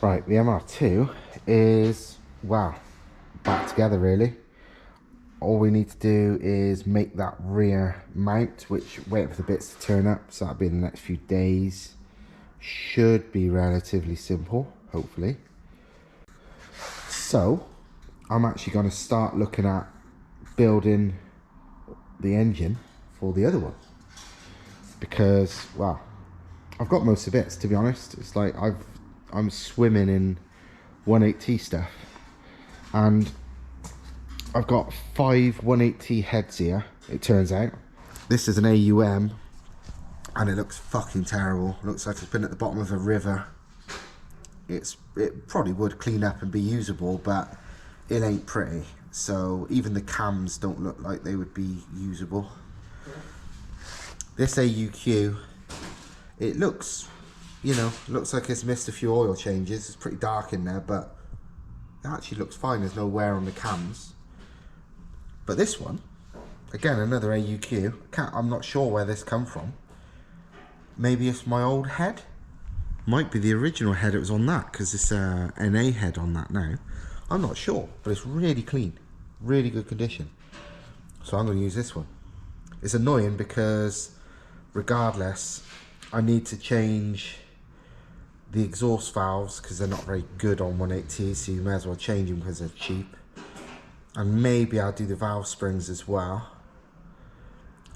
Right, the MR2 is, wow, back together really. All we need to do is make that rear mount, which wait for the bits to turn up, so that'll be in the next few days. Should be relatively simple, hopefully. So, I'm actually going to start looking at building the engine for the other one. Because, well, I've got most of the bits, to be honest. It's like I'm swimming in 180 stuff, and I've got 5 180 heads here, it turns out. This is an AUM, and it looks fucking terrible. It looks like it's been at the bottom of a river. It probably would clean up and be usable, but it ain't pretty. So even the cams don't look like they would be usable. This AUQ, it looks, you know, looks like it's missed a few oil changes. It's pretty dark in there, but it actually looks fine. There's no wear on the cams. But this one, again, another AUQ. I'm not sure where this come from. Maybe it's my old head. Might be the original head it was on that, because it's a NA head on that now. I'm not sure, but it's really clean, really good condition. So I'm going to use this one. It's annoying because regardless, I need to change the exhaust valves because they're not very good on 180, so you may as well change them because they're cheap. And maybe I'll do the valve springs as well.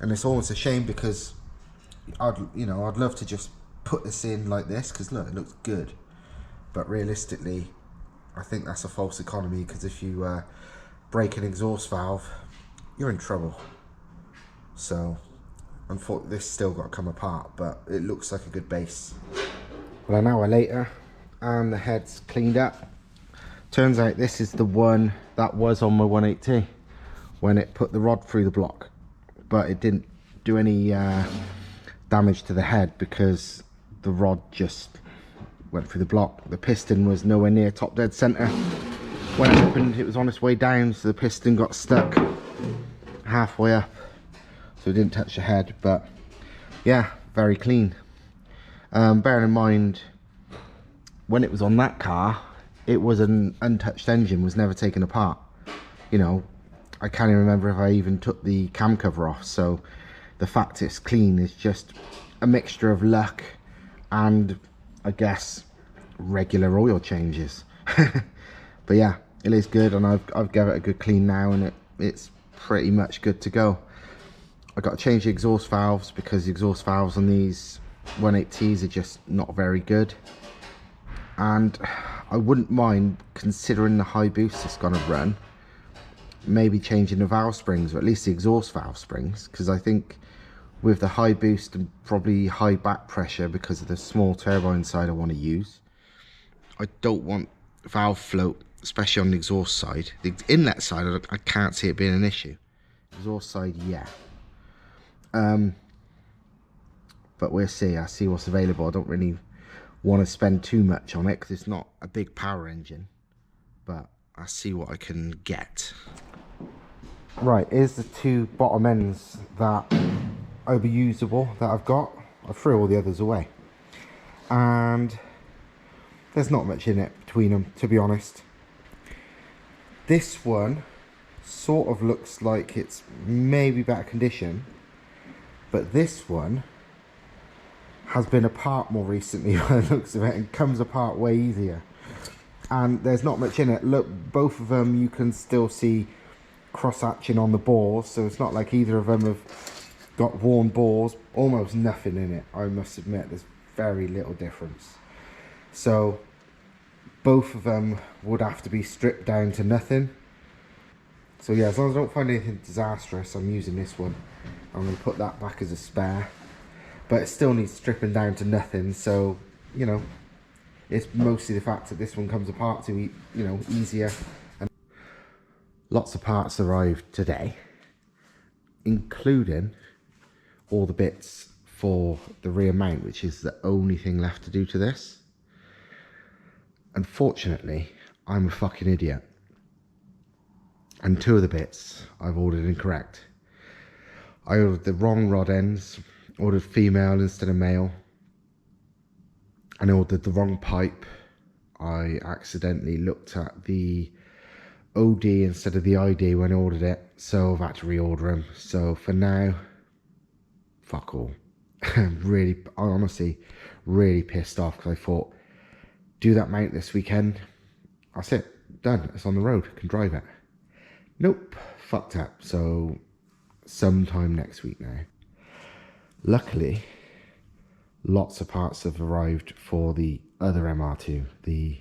And it's almost a shame because I'd love to just put this in like this, because look, it looks good. But realistically, I think that's a false economy, because if you break an exhaust valve, you're in trouble. So unfortunately, this still got to come apart, but it looks like a good base. Well, an hour later, and the head's cleaned up. Turns out this is the one that was on my 180 when it put the rod through the block, but it didn't do any damage to the head because the rod just went through the block. The piston was nowhere near top dead center. When it opened, it was on its way down, so the piston got stuck halfway up, so it didn't touch the head. But yeah, very clean. Bearing in mind, when it was on that car, it was an untouched engine, was never taken apart. You know, I can't even remember if I even took the cam cover off, so the fact it's clean is just a mixture of luck and, I guess, regular oil changes. But yeah, it is good, and I've given it a good clean now, and it's pretty much good to go. I got to change the exhaust valves because the exhaust valves on these 180s are just not very good, and I wouldn't mind, considering the high boost it's going to run, maybe changing the valve springs, or at least the exhaust valve springs, because I think with the high boost and probably high back pressure because of the small turbo inside I want to use, I don't want valve float, especially on the exhaust side. The inlet side, I can't see it being an issue. Exhaust side, yeah. But we'll see. I see what's available. I don't really want to spend too much on it because it's not a big power engine, but I see what I can get. Right, here's the two bottom ends that are usable that I've got. I threw all the others away, and there's not much in it between them, to be honest. This one sort of looks like it's maybe better condition, but this one has been apart more recently by the looks of it, and comes apart way easier. And there's not much in it. Look, both of them you can still see cross-hatching on the bores, so it's not like either of them have got worn bores. Almost nothing in it, I must admit. There's very little difference. So both of them would have to be stripped down to nothing. So yeah, as long as I don't find anything disastrous, I'm using this one. I'm going to put that back as a spare, but it still needs stripping down to nothing. So, you know, it's mostly the fact that this one comes apart to, you know, easier. And lots of parts arrived today, including all the bits for the rear mount, which is the only thing left to do to this. Unfortunately, I'm a fucking idiot, and two of the bits I've ordered incorrect. I ordered the wrong rod ends, ordered female instead of male, and I ordered the wrong pipe I accidentally looked at the OD instead of the ID when I ordered it, so I've had to reorder them. So for now, fuck all. Really, honestly, really pissed off because I thought, do that mount this weekend, that's it, done, it's on the road, can drive it. Nope, fucked up. So sometime next week now. Luckily, lots of parts have arrived for the other MR2, the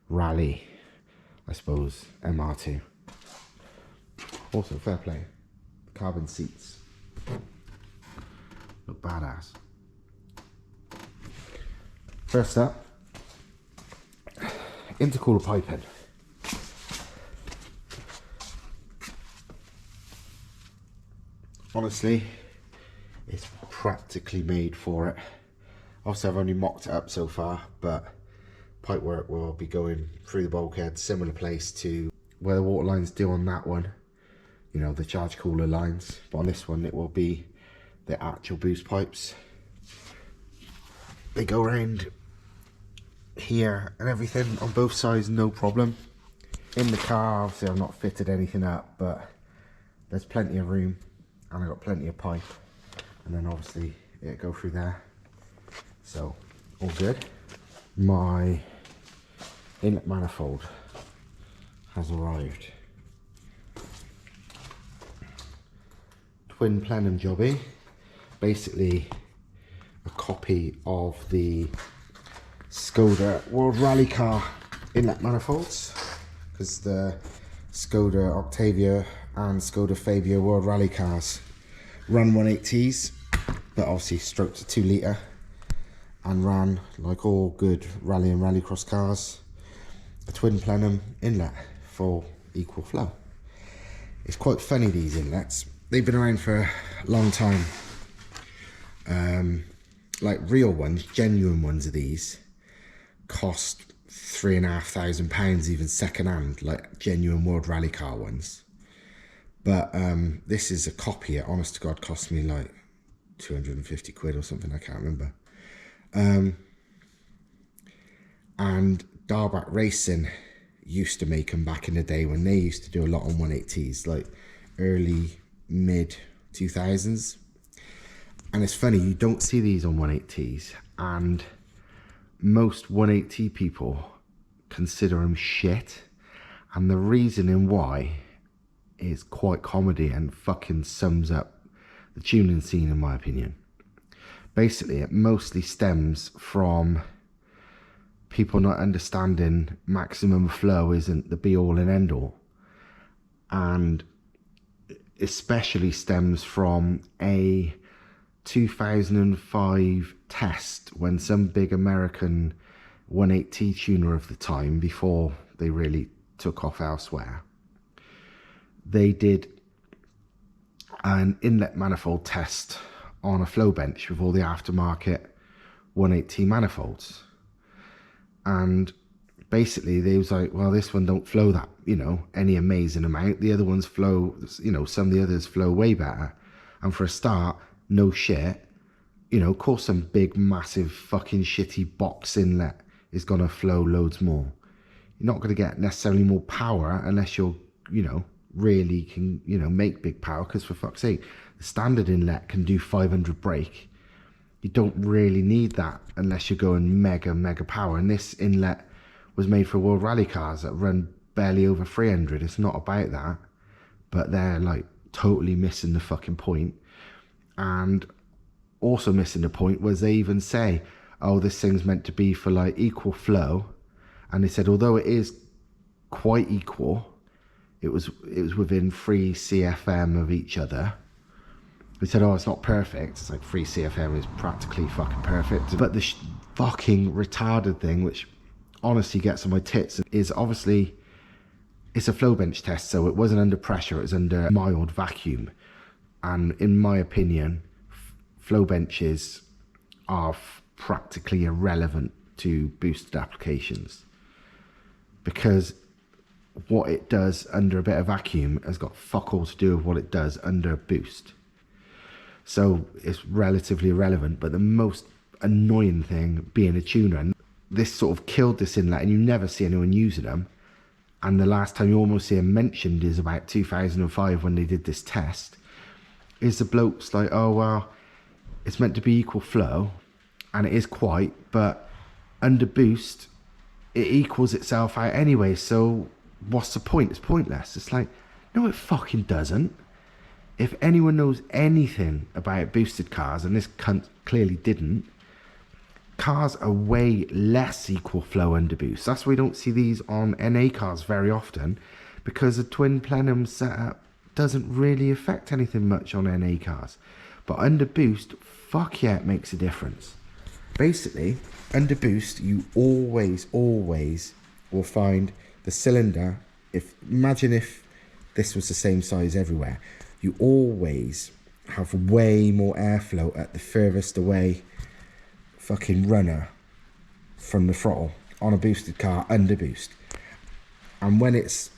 Rally, I suppose, MR2. Also, fair play, carbon seats look badass. First up, intercooler piping. Honestly, it's practically made for it. Obviously I've only mocked it up so far, but pipework will be going through the bulkhead, similar place to where the water lines do on that one, you know, the charge cooler lines. But on this one it will be the actual boost pipes. They go around here and everything on both sides, no problem. In the car, obviously I've not fitted anything up, but there's plenty of room and I've got plenty of pipe, and then obviously it go through there, so all good. My inlet manifold has arrived. Twin plenum jobby, basically a copy of the Skoda World Rally Car inlet manifolds, because the Skoda Octavia and Skoda Fabia World Rally cars run 180s, but obviously stroked to 2 litre, and ran, like all good rally and rallycross cars, a twin plenum inlet for equal flow. It's quite funny, these inlets, they've been around for a long time. Like real ones, genuine ones of these cost £3,500 even second hand, like genuine World Rally car ones. But this is a copy. It honest to God cost me like 250 quid or something, I can't remember. And Darback Racing used to make them back in the day when they used to do a lot on 180s, like early mid 2000s. And it's funny, you don't see these on 180s, and most 180 people consider them shit, and the reasoning why is quite comedy and fucking sums up the tuning scene, in my opinion. Basically, it mostly stems from people not understanding maximum flow isn't the be all and end all, and especially stems from a 2005 test when some big American 180 tuner of the time, before they really took off elsewhere, they did an inlet manifold test on a flow bench with all the aftermarket 180 manifolds, and basically they was like, well, this one don't flow that, you know, any amazing amount, the other ones flow, you know, some of the others flow way better. And for a start, no shit, you know, of course some big massive fucking shitty box inlet is gonna flow loads more. You're not gonna get necessarily more power unless you're, you know, really can, you know, make big power, because for fuck's sake, the standard inlet can do 500 brake. You don't really need that unless you're going mega power, and this inlet was made for World Rally cars that run barely over 300. It's not about that, but they're like totally missing the fucking point. And also missing the point was they even say, oh, this thing's meant to be for like equal flow, and they said although it is quite equal, it was within 3 CFM of each other. They said, oh, it's not perfect. It's like 3 CFM is practically fucking perfect. But the fucking retarded thing, which honestly gets on my tits, is obviously it's a flow bench test, so it wasn't under pressure, it was under mild vacuum. And in my opinion, flow benches are practically irrelevant to boosted applications, because what it does under a bit of vacuum has got fuck all to do with what it does under boost. So it's relatively irrelevant. But the most annoying thing, being a tuner, and this sort of killed this inlet, and you never see anyone using them. And the last time you almost see them mentioned is about 2005 when they did this test. Is the blokes like, oh well, it's meant to be equal flow, and it is quite, but under boost it equals itself out anyway, so what's the point? It's pointless. It's like, no, it fucking doesn't. If anyone knows anything about boosted cars, and this cunt clearly didn't, cars are way less equal flow under boost. That's why we don't see these on NA cars very often, because a twin plenum setup doesn't really affect anything much on NA cars. But under boost, fuck yeah, it makes a difference. Basically, under boost, you always will find the cylinder. Imagine if this was the same size everywhere. You always have way more airflow at the furthest away fucking runner from the throttle on a boosted car under boost. And when it's,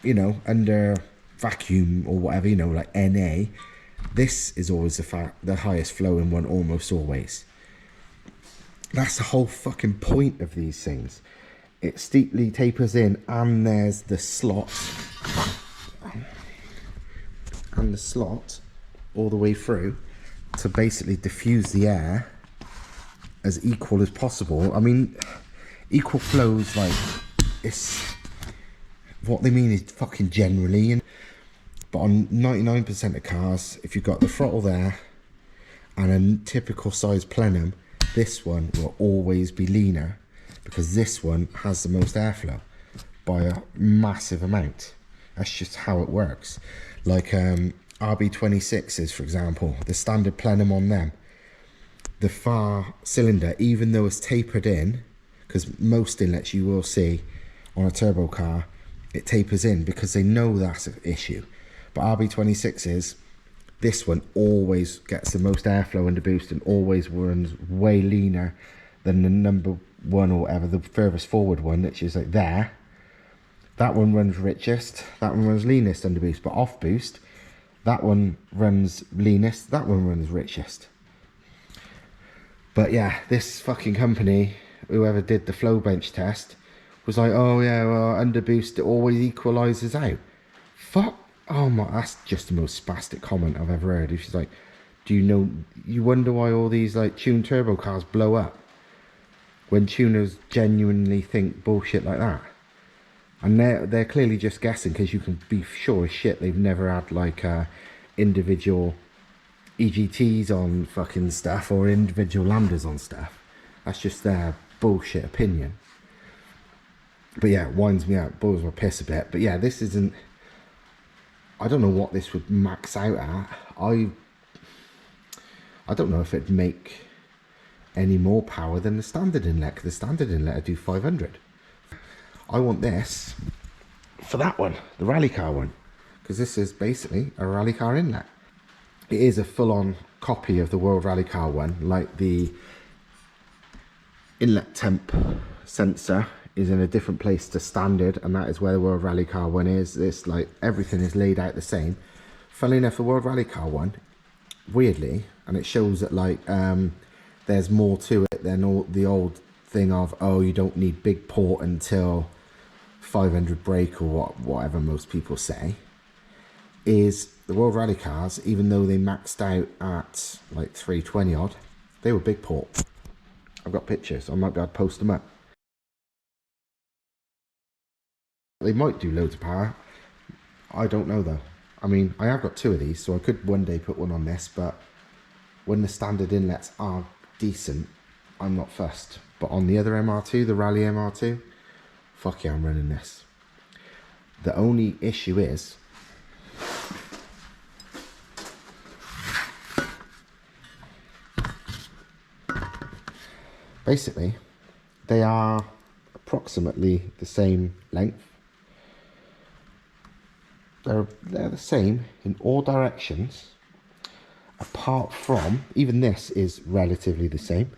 you know, under vacuum or whatever, you know, like NA, this is always the highest flowing one, almost always. That's the whole fucking point of these things. It steeply tapers in, and there's the slot, and the slot all the way through to basically diffuse the air as equal as possible. I mean, equal flows, like, it's what they mean is fucking generally. But on 99% of cars, if you've got the throttle there and a typical size plenum, this one will always be leaner, because this one has the most airflow by a massive amount. That's just how it works. Like RB26s, for example, the standard plenum on them, the far cylinder, even though it's tapered in, because most inlets you will see on a turbo car, it tapers in because they know that's an issue. But RB26s, this one always gets the most airflow under boost and always runs way leaner than the number one or whatever, the furthest forward one, which is like there. That one runs richest, that one runs leanest under boost, but off boost, that one runs leanest, that one runs richest. But yeah, this fucking company, whoever did the flow bench test, was like, oh yeah, well, under boost it always equalises out. Fuck. Oh my, that's just the most spastic comment I've ever heard. If she's like, do you know, you wonder why all these like tuned turbo cars blow up when tuners genuinely think bullshit like that. And they're clearly just guessing, because you can be sure as shit they've never had like individual EGTs on fucking stuff or individual lambdas on stuff. That's just their bullshit opinion. But yeah, it winds me out, boils my piss a bit. But yeah, this isn't, I don't know what this would max out at. I don't know if it'd make any more power than the standard inlet, because the standard inlet would do 500. I want this for that one, the rally car one, because this is basically a rally car inlet. It is a full-on copy of the World Rally Car one, like the inlet temp sensor is in a different place to standard, and that is where the World Rally Car one is. It's like everything is laid out the same. Funnily enough, the World Rally Car one, weirdly, and it shows that like there's more to it than all the old thing of, oh, you don't need big port until 500 brake or whatever most people say, is the World Rally cars, even though they maxed out at like 320 odd, they were big port. I've got pictures, I might be able to post them up. They might do loads of power, I don't know though. I mean, I have got two of these, so I could one day put one on this, but when the standard inlets are decent, I'm not fussed. But on the other MR2, the Rally MR2, fuck yeah, I'm running this. The only issue is, basically, they are approximately the same length. They're the same in all directions, apart from, even this is relatively the same,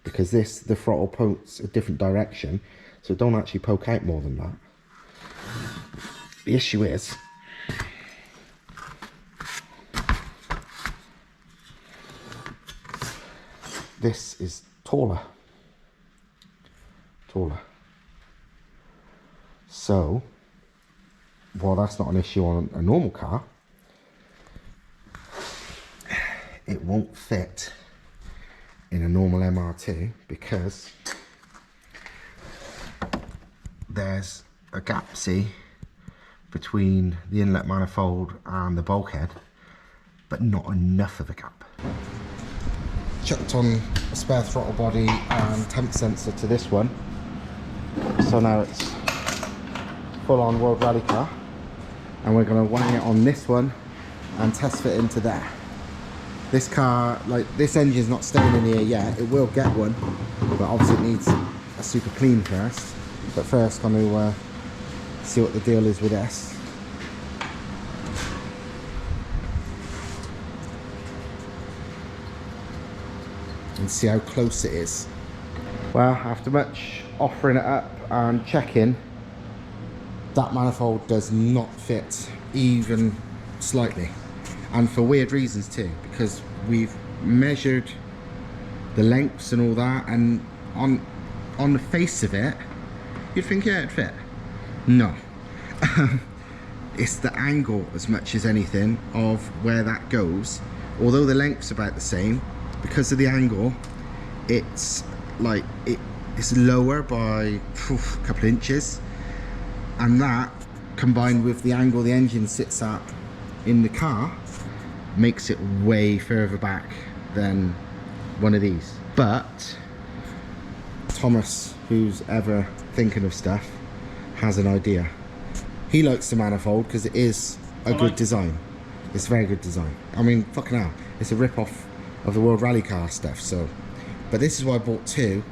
because this, the throttle pokes a different direction, so don't actually poke out more than that. The issue is, this is taller taller. So, while that's not an issue on a normal car, it won't fit in a normal MR2 because there's a gap, see, between the inlet manifold and the bulkhead, but not enough of a gap. Chucked on a spare throttle body and temp sensor to this one, so now it's full-on World Rally car, and we're going to wang it on this one and test fit into there. This car, like, this engine's not staying in here yet. It will get one, but obviously it needs a super clean first. But first, I'm going to see what the deal is with this. And see how close it is. Well, after much offering it up and checking, that manifold does not fit even slightly. And for weird reasons too, because we've measured the lengths and all that, and on the face of it, you'd think, yeah, it'd fit. No. It's the angle as much as anything of where that goes. Although the length's about the same, because of the angle, it's like, it's lower by a couple of inches. And that, combined with the angle the engine sits at in the car, makes it way further back than one of these. But Thomas, who's ever thinking of stuff, has an idea. He likes the manifold because it is a good design. It's a very good design. I mean, fucking hell, it's a rip-off of the World Rally car stuff. So, but this is why I bought two,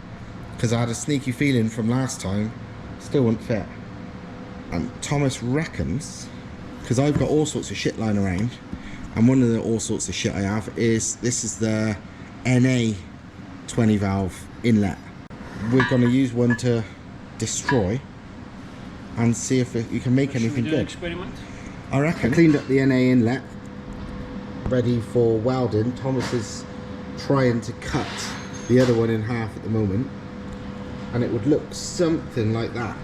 because I had a sneaky feeling from last time still wouldn't fit. And Thomas reckons, because I've got all sorts of shit lying around, and one of the all sorts of shit I have is, this is the NA 20 valve inlet. We're going to use one to destroy and see if you can make anything good. Experiment? I reckon. I cleaned up the NA inlet, ready for welding. Thomas is trying to cut the other one in half at the moment, and it would look something like that.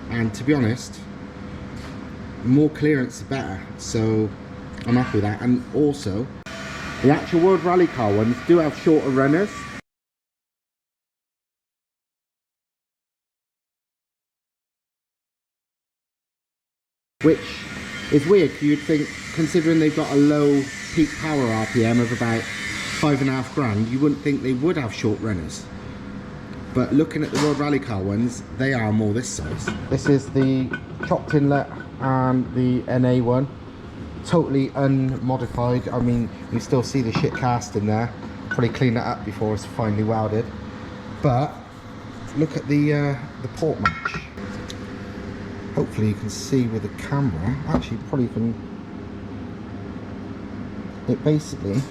And to be honest, more clearance the better, so I'm happy with that. And also, the actual World Rally car ones do have shorter runners. Which is weird, because you'd think, considering they've got a low peak power RPM of about 5.5 grand, you wouldn't think they would have short runners. But looking at the World Rally car ones, they are more this size. This is the chopped inlet and the NA one. Totally unmodified. I mean, you still see the shit cast in there. Probably clean that up before it's finally welded. But look at the port match. Hopefully you can see with the camera. Actually, probably can. It basically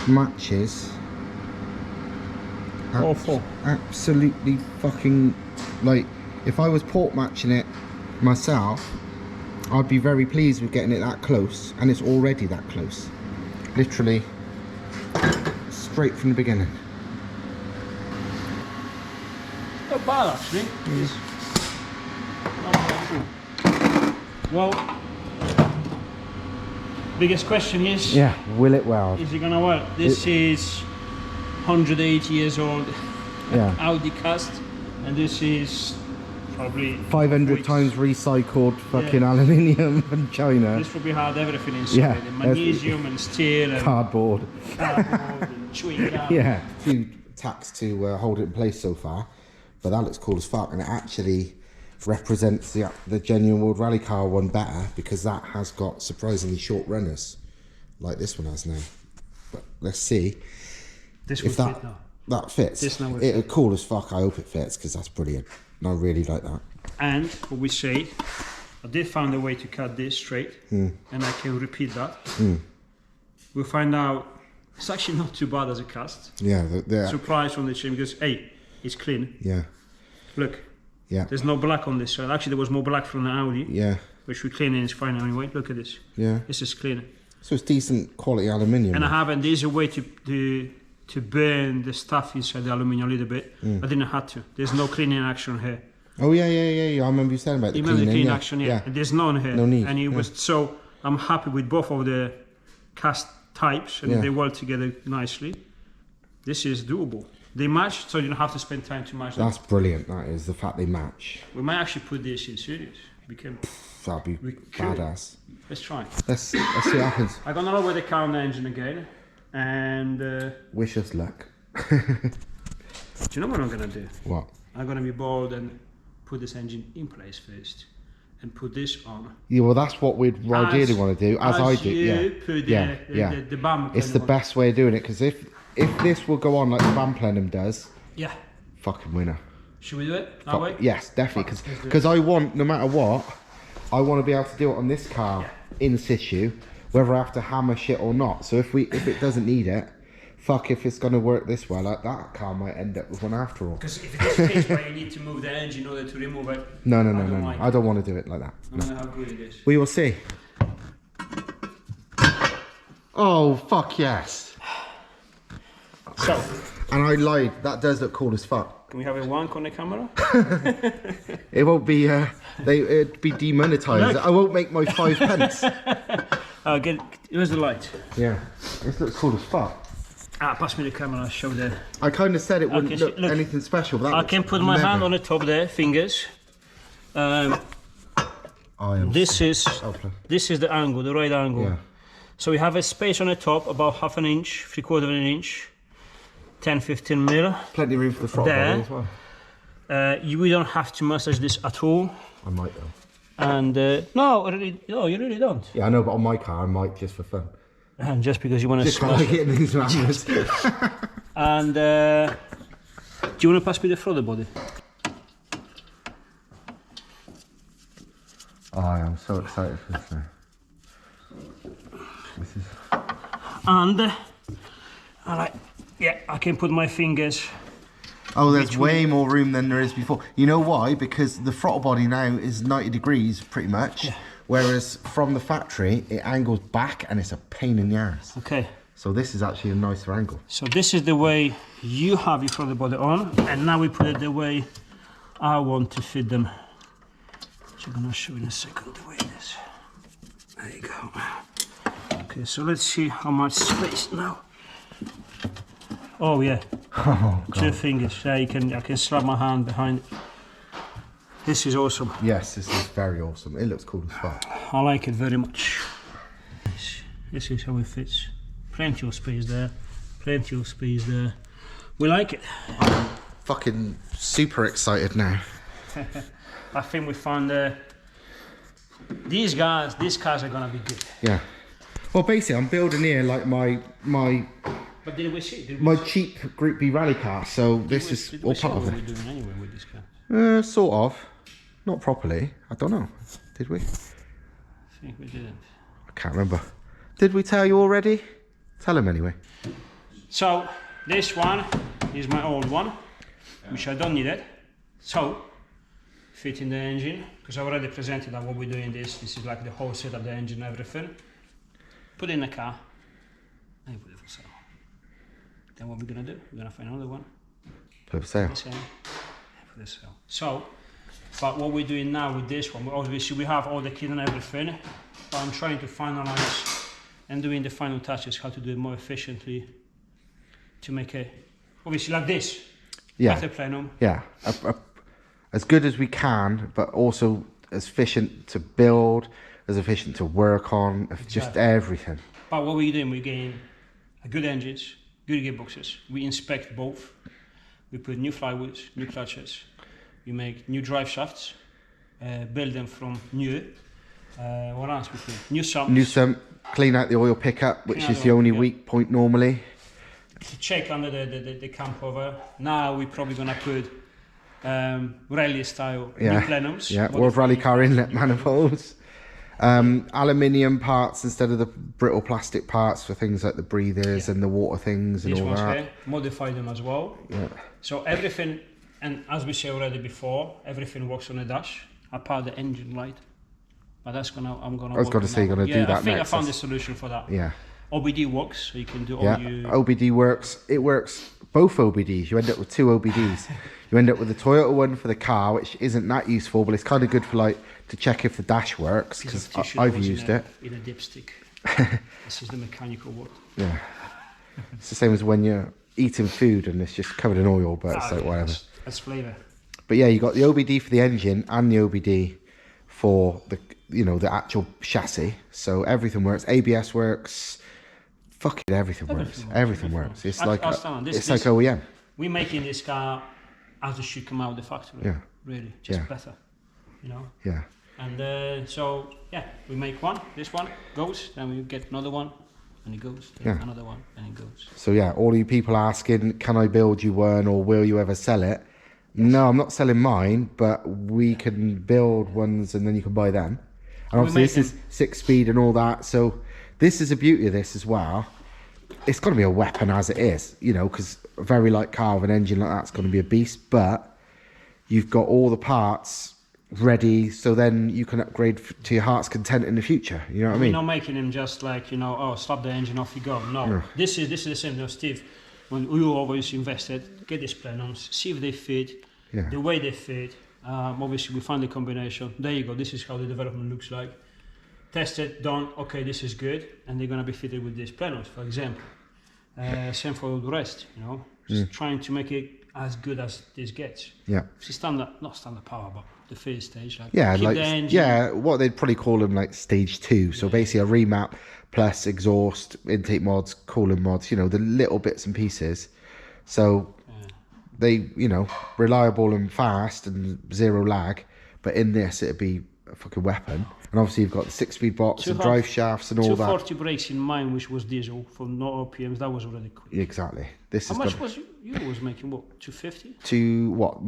matches. Awful. Absolutely fucking, like, if I was port matching it myself, I'd be very pleased with getting it that close, and it's already that close. Literally straight from the beginning. Not bad, actually. It's not bad. Well, biggest question is, Yeah, will it weld? is it gonna work? This is 180 years old Yeah. Audi cast, and this is probably 500 weeks. times recycled fucking aluminium from China. This probably had everything inside, Yeah, and magnesium and steel and Cardboard. cardboard and chewing gum. Yeah. A few tacks to hold it in place so far, but that looks cool as fuck, and it actually represents the genuine World Rally car one better, because that has got surprisingly short runners, like this one has now. But let's see This if will that fit now. that fits. This now will It's cool as fuck. I hope it fits, because that's brilliant. And I really like that. And what we say, I did find a way to cut this straight, and I can repeat that. We'll find out. It's actually not too bad as a cast. Yeah, Surprise from the chain, because hey, it's clean. yeah, Look, yeah, there's no black on this side. Actually, there was more black from the Audi, yeah, which we clean and it's fine anyway. Look at this. yeah. This is clean. So it's decent quality aluminium. And I have, and there's a way to to burn the stuff inside the aluminium a little bit. I didn't have to. There's no cleaning action here. Oh yeah. I remember you saying about the Remember cleaning. the clean Yeah. action here? Yeah. And there's none here. No need, And it was so. I'm happy with both of the cast types, and Yeah. they work together nicely. This is doable. They match, so you don't have to spend time to match them. That's brilliant. That is the fact they match. We might actually put this in series. We can. That'd be We could. badass. Let's try. Let's see what happens. I'm gonna lower the car on the engine again, and Wish us luck. do you know what I'm gonna do? What? I'm gonna be bold and put this engine in place first, and put this on. Yeah, well, that's what we'd ideally want to do, as I do. you Yeah. put the BAM. It's the best way of doing it, because if this will go on like the BAM plenum does, Yeah. fucking winner. Should we do it that way? Yes, definitely, Let's do it. because I want, no matter what, I want to be able to do it on this car in situ, whether I have to hammer shit or not. So if it doesn't need it, fuck, if it's going to work this well, like that car might end up with one after all. Because if it's a case where you need to move the engine in order to remove it, No. like I don't want to do it like that. no matter how good it is. We will see. Oh, fuck yes. So, And I lied, that does look cool as fuck. can we have a wank on the camera? It won't be, it'd be demonetized. Look. I won't make my 5 pence. Where's the light? Yeah, this looks cool as fuck. Pass me the camera, I'll show the... I kind of said it wouldn't Okay, look look. anything special, but that I looks can put my mega. hand on the top there, fingers. I am This is okay. this is the angle, the right angle. Yeah. So we have a space on the top, about half an inch, 3/4 of an inch, 10-15 mil. Plenty of room for the throttle There. body as well. You don't have to massage this at all. I might though. And no, you really don't. Yeah, I know, but on my car I might, just for fun. And just because you want to Just kind smash of getting these rammers. And do you want to pass me the throttle body? Oh, I am so excited for this now. This is... And I can put my fingers. Oh, there's way more room than there is before. You know why? Because the throttle body now is 90 degrees pretty much, whereas from the factory it angles back and it's a pain in the arse. Okay. So this is actually a nicer angle. So this is the way you have your throttle body on, and now we put it the way I want to fit them. So I'm gonna show you in a second the way it is. There you go. Okay, so let's see how much space now. Oh yeah. Oh, 2 fingers. Yeah, I can slap my hand behind it. This is awesome. Yes, this is very awesome. It looks cool as fuck. I like it very much. This is how it fits. Plenty of space there. Plenty of space there. We like it. I'm fucking super excited now. I think we found these cars are gonna be good. Yeah. Well, basically, I'm building here like my But did we see? my cheap Group B rally car. So this is all part of what it. we're doing anyway with this car. Sort of. Not properly. I don't know. Did we? I think we didn't. I can't remember. Did we tell you already? Tell him anyway. So this one is my old one, which I don't need it. So fit in the engine, because I already presented that what we're doing this is like the whole set of the engine, everything. Put it in the car and put it for sale. Then what we're gonna do? We're gonna find another one. Put it for sale. The same. For the sale. So, but what we're doing now with this one, obviously we have all the kit and everything, but I'm trying to finalize and doing the final touches, how to do it more efficiently to make it, obviously like this. Yeah. Better plenum. Yeah. As good as we can, but also as efficient to build, as efficient to work on, just everything. But what we're doing, we're getting good engines, good gearboxes. We inspect both. We put new flywheels, new clutches. We make new drive shafts, build them from new. What else we put? New sumps. New sump, clean out the oil pickup, which is the only weak point normally. To check under the cam cover. Now we're probably gonna put rally-style new plenums. Yeah, World Rally Car Inlet manifolds. Aluminium parts instead of the brittle plastic parts for things like the breathers and the water things and These all ones that. here, modify them as well. Yeah. So everything, and as we said already before, everything works on the dash, apart the engine light. But that's I'm gonna. I was going to say, you're going to do that I think next. I found the solution for that. Yeah. OBD works, so you can do all Yeah, your... OBD works. It works both OBDs. You end up with 2 OBDs. You end up with the Toyota one for the car, which isn't that useful, but it's kind of good for like to check if the dash works, because I've used it. In a dipstick. This is the mechanical one. Yeah. It's the same as when you're eating food and it's just covered in oil, but it's like whatever. That's flavour. But yeah, you got the OBD for the engine and the OBD for the, you know, the actual chassis. So everything works. ABS works. Fucking everything works. Everything works. It's like like OEM. We're making this car as it should come out of the factory. Yeah. Really, just better. You know. Yeah. And so yeah, we make one. This one goes. Then we get another one, and it goes. Then another one, and it goes. So yeah, all you people asking, can I build you one, or will you ever sell it? No, I'm not selling mine, but we can build ones and then you can buy them. And obviously this is 6-speed and all that. So this is the beauty of this as well. It's going to be a weapon as it is, you know, because a very light car with an engine like that's going to be a beast. But you've got all the parts ready, so then you can upgrade to your heart's content in the future. You know what I mean? We're not making them just like, you know, oh, stop the engine, off you go. No, this is the same. No, Steve, when we always invested, get these plenums, see if they fit, the way they fit. Obviously, we find the combination. There you go. This is how the development looks like. Test it, done. Okay, this is good, and they're gonna be fitted with these plenums, for example. Same for the rest. You know, just trying to make it as good as this gets. Yeah. It's standard, not standard power, but the first stage. Like yeah, keep like the engine. what they'd probably call them like stage 2. So basically a remap plus exhaust, intake mods, cooling mods. You know, the little bits and pieces. So they, you know, reliable and fast and 0 lag. But in this, it'd be a fucking weapon. And obviously you've got the 6-speed box and drive shafts and all that. 240 brakes in mine, which was diesel for no RPMs. That was already quick. Exactly. This How is much was you was making? What, 250? To what?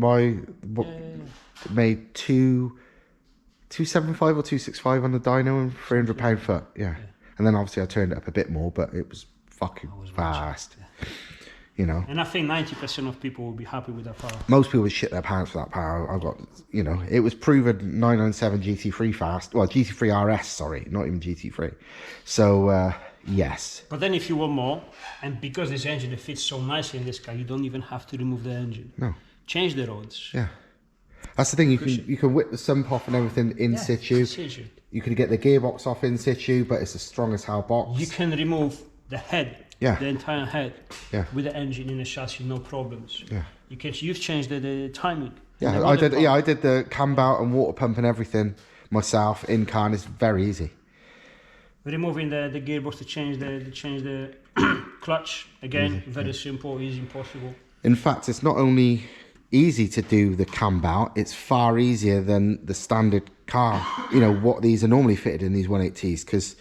Made 275 or 265 on the dyno and £300 foot. Yeah. And then obviously I turned it up a bit more, but it was fucking fast. You know. And I think 90% of people will be happy with that power. Most people would shit their pants for that power. I've got, you know, it was proven 997 GT3 fast. Well, GT3 RS, sorry, not even GT3. So, yes. But then if you want more, and because this engine fits so nicely in this car, you don't even have to remove the engine. No. Change the rods. Yeah. That's the thing, you can whip the sump off and everything in situ. You can get the gearbox off in situ, but it's a strong as hell box. You can remove the head. Yeah. The entire head with the engine in the chassis, no problems. Yeah. You've changed the timing. Yeah, I did. Yeah, I did the cam belt and water pump and everything myself in car, and it's very easy. Removing the gearbox to change the clutch again, very simple, easy, impossible. In fact, it's not only easy to do the cam belt, it's far easier than the standard car. You know what these are normally fitted in, these 180s, because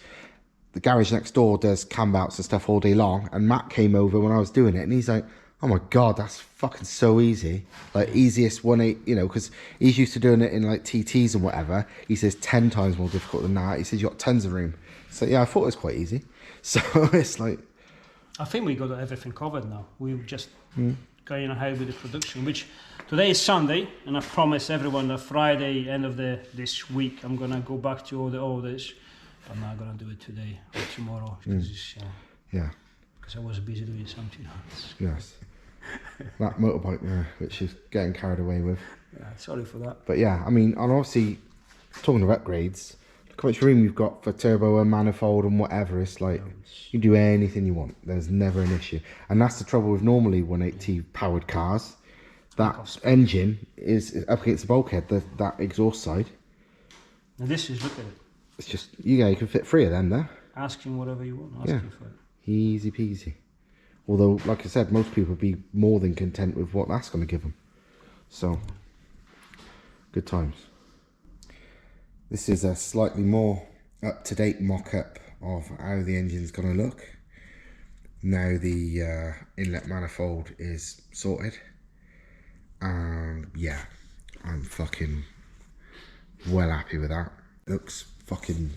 the garage next door does cam belts and stuff all day long, and Matt came over when I was doing it and he's like, oh my god, that's fucking so easy, like easiest 180, you know, because he's used to doing it in like TTs and whatever. He says 10 times more difficult than that. He says you got tons of room. So yeah, I thought it was quite easy. So it's like, I think we got everything covered now. We're just going ahead with the production, which today is Sunday, and I promise everyone that Friday, end of this week, I'm gonna go back to all the orders. I'm not gonna do it today or tomorrow because because I was busy doing something else. Yes, that motorbike there, which she's getting carried away with. Yeah, sorry for that. But yeah, I mean, and obviously, talking of upgrades, look how much room you've got for turbo and manifold and whatever. It's like you can do anything you want. There's never an issue, and that's the trouble with normally 180 powered cars. That engine is up against the bulkhead, that exhaust side. Now this is, look at it. It's just, you can fit 3 of them there. Ask him whatever you want. Ask him for it. Easy peasy. Although, like I said, most people would be more than content with what that's going to give them. So, good times. This is a slightly more up-to-date mock-up of how the engine's going to look. Now the inlet manifold is sorted. And yeah, I'm fucking well happy with that. Looks fucking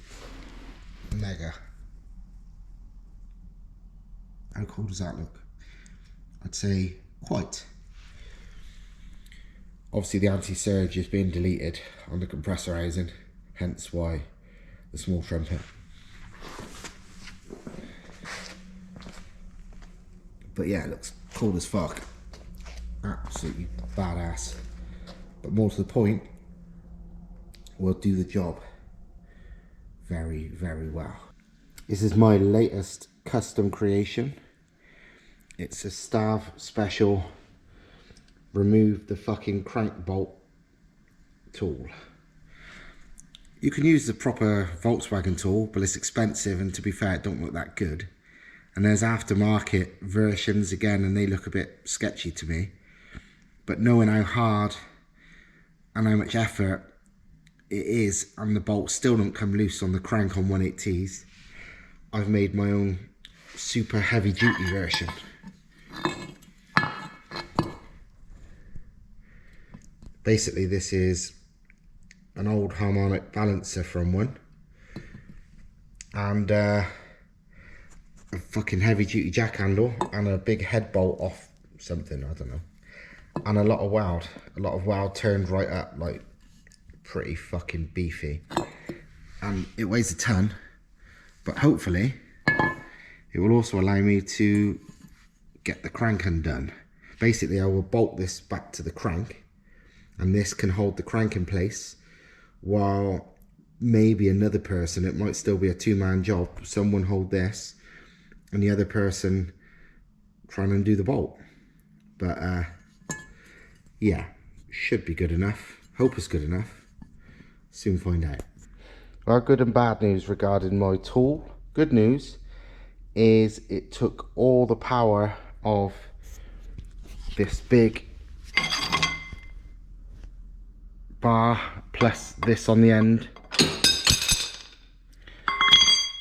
mega. How cool does that look? I'd say quite. Obviously the anti-surge is being deleted on the compressor housing, hence why the small trumpet. But yeah, it looks cool as fuck. Absolutely badass. But more to the point, will do the job very, very well. This is my latest custom creation. It's a Stav special remove the fucking crank bolt tool. You can use the proper Volkswagen tool, but it's expensive, and to be fair, it don't look that good. And there's aftermarket versions again, and they look a bit sketchy to me. But knowing how hard and how much effort it is, and the bolts still don't come loose on the crank on 180s, I've made my own super heavy duty version. Basically, this is an old harmonic balancer from one, and a fucking heavy duty jack handle, and a big head bolt off something, I don't know, and a lot of weld turned right up, like pretty fucking beefy, and it weighs a ton, but hopefully it will also allow me to get the crank undone. Basically, I will bolt this back to the crank, and this can hold the crank in place, while maybe another person, it might still be a two-man job, someone hold this and the other person try and undo the bolt. But yeah, should be good enough. Hope it's good enough. Soon find out. Well, good and bad news regarding my tool. Good news is it took all the power of this big bar plus this on the end.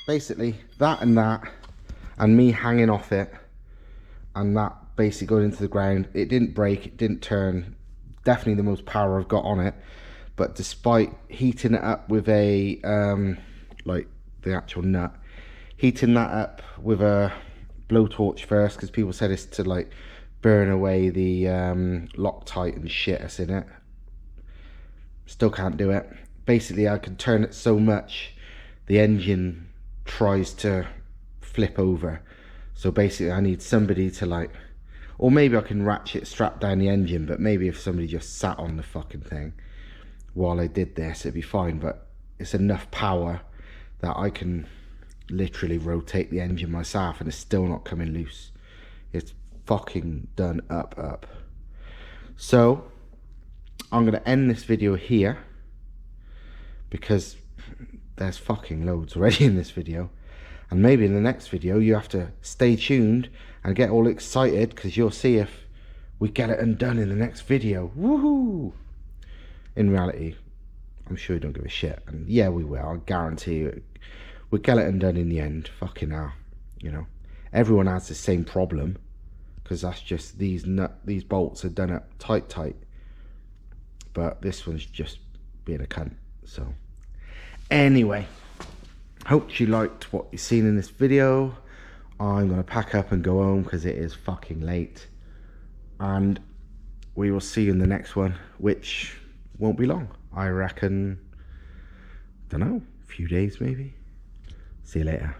Basically that and me hanging off it, and that basically going into the ground. It didn't break, it didn't turn. Definitely the most power I've got on it. But despite heating it up with a like the actual nut, heating that up with a blowtorch first, because people said it's to like burn away the Loctite and shit that's in it. Still can't do it. Basically, I can turn it so much the engine tries to flip over. So basically I need somebody to like, or maybe I can ratchet strap down the engine, but maybe if somebody just sat on the fucking thing while I did this, it'd be fine. But it's enough power that I can literally rotate the engine myself, and it's still not coming loose. It's fucking done up. So I'm gonna end this video here, because there's fucking loads already in this video, and maybe in the next video you have to stay tuned and get all excited, because you'll see if we get it undone in the next video. Woohoo! In reality, I'm sure you don't give a shit, and yeah, we will. I guarantee you we'll get it undone in the end. Fucking hell, you know, everyone has the same problem, because that's just these bolts are done up tight, but this one's just being a cunt. So anyway, hope you liked what you've seen in this video. I'm gonna pack up and go home because it is fucking late, and we will see you in the next one, which won't be long. I reckon, don't know, a few days maybe. See you later.